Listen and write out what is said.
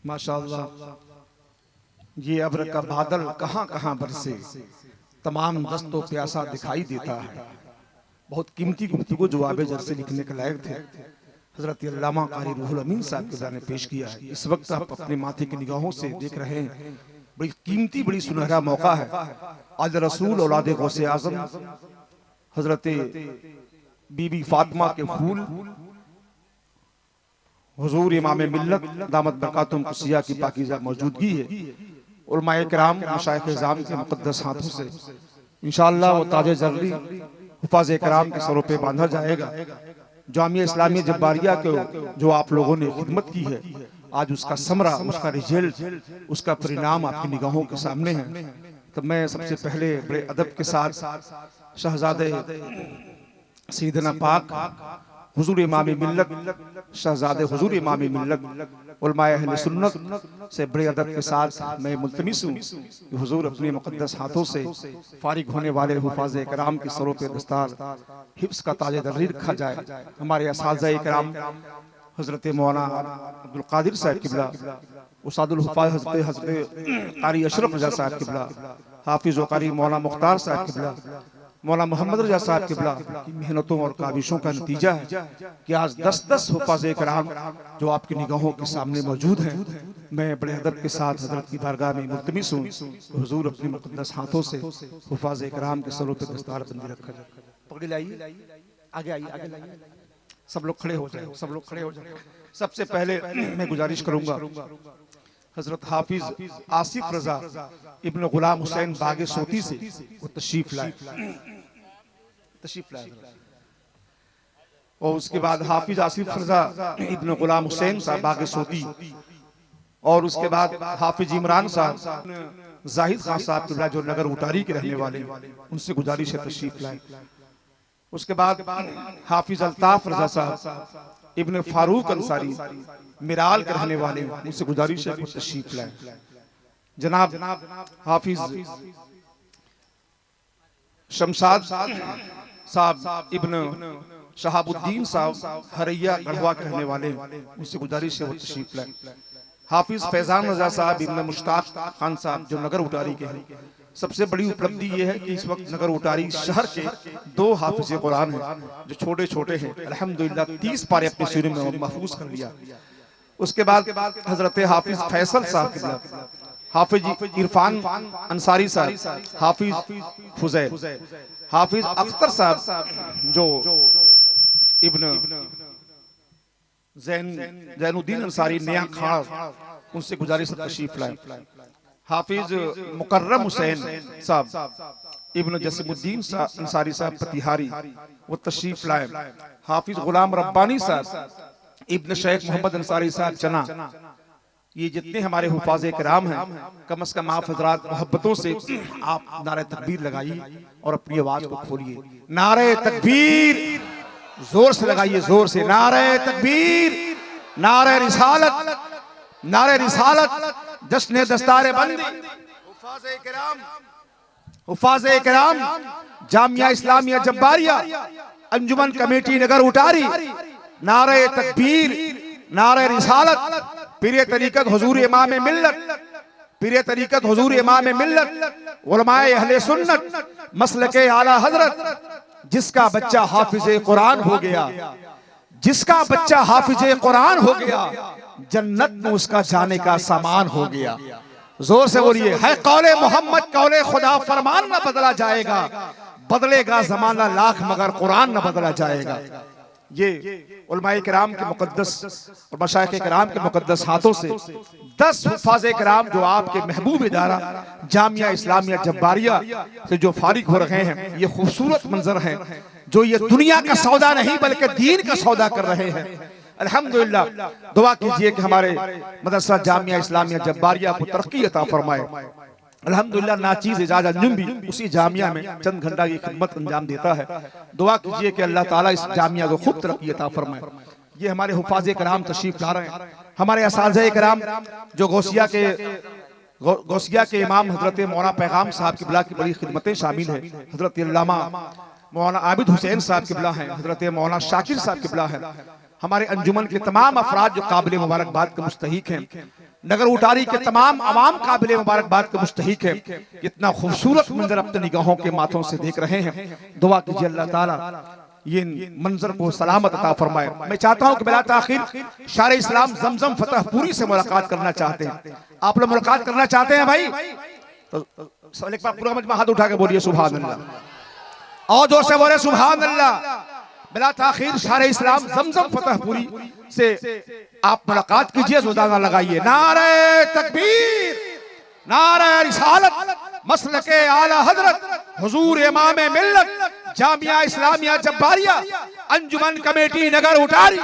माशाअल्लाह, ये अब्र का बादल कहाँ कहाँ बरसे, तमाम दस्तों प्यासा दिखाई देता है। बहुत कीमती गुफ्तगू जवाब जर से लिखने के लायक थे। हजरत अल्लामा कारी रूहुल अमीन साहब के ने पेश किया है। इस वक्त आप अपने माथे की निगाहों से देख रहे हैं, बड़ी कीमती बड़ी सुनहरा मौका है। आज रसूल औलाद गौसे आजम हजरत बीबी फातिमा के फूल हुजूर इमाम मिल्लत दामत बरकातुहुम कुसिया की पाकीज़ा मौजूदगी है। उलमाए किराम मशाइख इज़ाम के मुक़द्दस हाथों से इंशाअल्लाह वो ताजे ज़र्री हुफ़ाज़ किराम के सरों पे बांधा जाएगा। जामिया इस्लामिया जब्बारिया के जो आप लोगों ने खिदमत की है, आज उसका समरा, उसका रिजल्ट, उसका परिणाम आपकी निगाहों के सामने है। तो मैं सबसे पहले बड़े अदब के साथ शहजादे सैयदना पाक हुजूर इमाम मिल्लत, शहजादे हुजूर इमाम मिल्लत उलमाए अहले सुन्नत से बड़े अदब के साथ मैं मुल्तमिस हूँ कि हुजूर अपने मुक़द्दस हाथों से फारिग होने वाले हुफ़ाज़े किराम के सरों पे दस्तार हिफ्ज़ का ताज दर्री रखा जाए। हमारे असातिज़ा किराम हज़रत मौलाना अब्दुल कादिर साहब किबला, उस्तादुल हुफ़ाज़ हज़रत कारी अशरफ रज़ा साहब किबला, हाफिज़ व कारी मौलाना मुख्तार साहब किबला, मौलाना मोहम्मद रज़ा साहब किबला की मेहनतों और काविशों का नतीजा है कि आज 10-10 हुफ़ाज़े किराम जो आपकी निगाहों के सामने मौजूद हैं। मैं बड़े अदब के साथ हज़रत की बारगाह में मुल्तमिस हूँ, हुजूर अपने मुक़द्दस हाथों से हुफ़ाज़े किराम के सरों पे दस्तार बंदी रखा जाए। पकड़ लाइए, आगे आइए, आगे लाइए, सब लोग खड़े हो जाए, सब लोग खड़े हो जाए। सबसे पहले मैं गुजारिश करूंगा हजरत हाफिज आसिफ रजा इब्न गुलाम हुसैन बागे सोती से वो तशरीफ लाए, और उसके बाद हाफिज आसिफ रजा इब्न गुलाम हुसैन साहब बागे सोती, और उसके बाद हाफिज इमरान साहब जाहिद खान साहब जो नगर उटारी के रहने वाले, उनसे गुजारिश है तशरीफ लाए। उसके बाद हाफिज अल्ताफ रजा साहब इब्न फारूक अंसारी मिराल के रहने वाले, उनसे गुजारिश है कुछ तशरीफ लाए। जनाब हाफिज शमशाद साहब इब्न शहाबुद्दीन साहब हरैया गढ़वा के रहने वाले, उनसे गुजारिश है वो तशरीफ लाए। हाफिज फैजान रजा साहब इब्न मुश्ताक खान साहब जो नगर उटारी के हैं। सबसे बड़ी उपलब्धि यह है कि इस वक्त नगर उटारी शहर के 2 हाफिज कुरान हैं जो छोटे छोटे हैं, अल्हम्दुलिल्लाह 30 पारे अपने सीने में महफूज कर लिया। उसके बाद हजरत हाफिज फैसल साहब के, हाफिज इरफान अंसारी साहब, हाफिज फुजैल, हाफिज अख्तर साहब जो इब्न जैनुद्दीन अंसारी नया खाड़, उनसे गुजारिश तशरीफ लाए। हाफिज मुकर्रम हुसैन साहब इब्न जसीमुद्दीन अंसारी साहब प्रतिहारी, वो तशरीफ लाए। हाफिज गुलाम रब्बानी साहब इब्न शेख मोहम्मद अंसारी साहब चना। ये जितने हमारे हुफ़ाज़े किराम हैं, कम से कम आप हजरात मोहब्बतों से आप नारे तकबीर लगाइए और अपनी आवाज को खोलिए। नारे तकबीर जोर से लगाइए, जोर से नारे तकबीर, नारे रिसालत, नारे रिसालत, जश्न दस्तारे बंदी। हुफ़ाज़े किराम जामिया इस्लामिया जब्बारिया अंजुमन कमेटी नगर उटारी, नारे तकबीर, नारे रिसालत, पीरे तरीक़त हुजूर इमाम मिल्लत, पीरे तरीक़त हुजूर इमाम मिल्लत, उलमाए अहले सुन्नत, मसलके आला हजरत। जिसका बच्चा हाफिज़े कुरान हो गया, जिसका बच्चा हाफिज़े कुरान हो गया, जन्नत में उसका जाने का सामान हो गया। जोर से बोलिए, है कौले मोहम्मद कौले खुदा, फरमान न बदला जाएगा, बदलेगा जमाना लाख मगर कुरान न बदला जाएगा। ये उलमाए किराम के मुक़द्दस और मशाइख़ किराम के मुक़द्दस हाथों से 10 हुफ़ाज़े किराम जो आपके महबूब इदारा जामिया इस्लामिया जब्बारिया से जो फारिग हो रहे हैं, ये खूबसूरत मंजर है जो ये दुनिया का सौदा नहीं बल्कि दीन का सौदा कर रहे हैं। अल्हम्दुलिल्लाह, दुआ कीजिए कि हमारे मदरसा जामिया इस्लामिया जब्बारिया को तरक्की अता फरमाए। अल्हम्दुलिल्लाह, नाचीज़ एजाज अंजुम भी उसी जामिया में चंद घंटा की खिदमत अंजाम देता है। दुआ कीजिए कि अल्लाह ताला इस जामिया को खूब तरक्की अता फरमाए। ये हमारे हुफ़ाज़े किराम तशरीफ ला रहे हैं। हमारे असातिज़ा किराम जो गौसिया के इमाम हजरत मौलाना पैगाम साहब किबला की बड़ी खिदमतें शामिल है। हजरत अल्लामा मौलाना आबिद हुसैन साहब किबला हैं, हजरत मौलाना शाकिर साहब किबला है। हमारे अंजुमन के तमाम अफराद जो काबिल मुबारकबाद के मुस्तहिक हैं, नगर उटारी के तमाम अवाम काबिल मुबारकबाद के मुस्तहिक है। कितना खूबसूरत मंजर अपने निगाहों के माथों से देख रहे हैं। दुआ कीजिए अल्लाह ताला ये मंजर को सलामत अता फरमाए। मैं चाहता हूं कि बिला ताखीर शार इस्लाम जमजम फतहपुरी से मुलाकात करना चाहते हैं। आप लोग मुलाकात करना चाहते हैं भाई? तो एक बार पूरा मजमा हाथ उठा के बोलिए सुभान अल्लाह, और जोर से बोले सुभान अल्लाह। बिला ताखीर शार इस्लाम जमजम फतहपुरी से आप मुलाकात कीजिए, जोदाना लगाइए। नारे तकबीर, नारे रिसालत, मसलके आला हजरत हुजूर इमाम मिल्लत, जामिया इस्लामिया जब्बारिया, अंजुमन कमेटी नगर उटारी।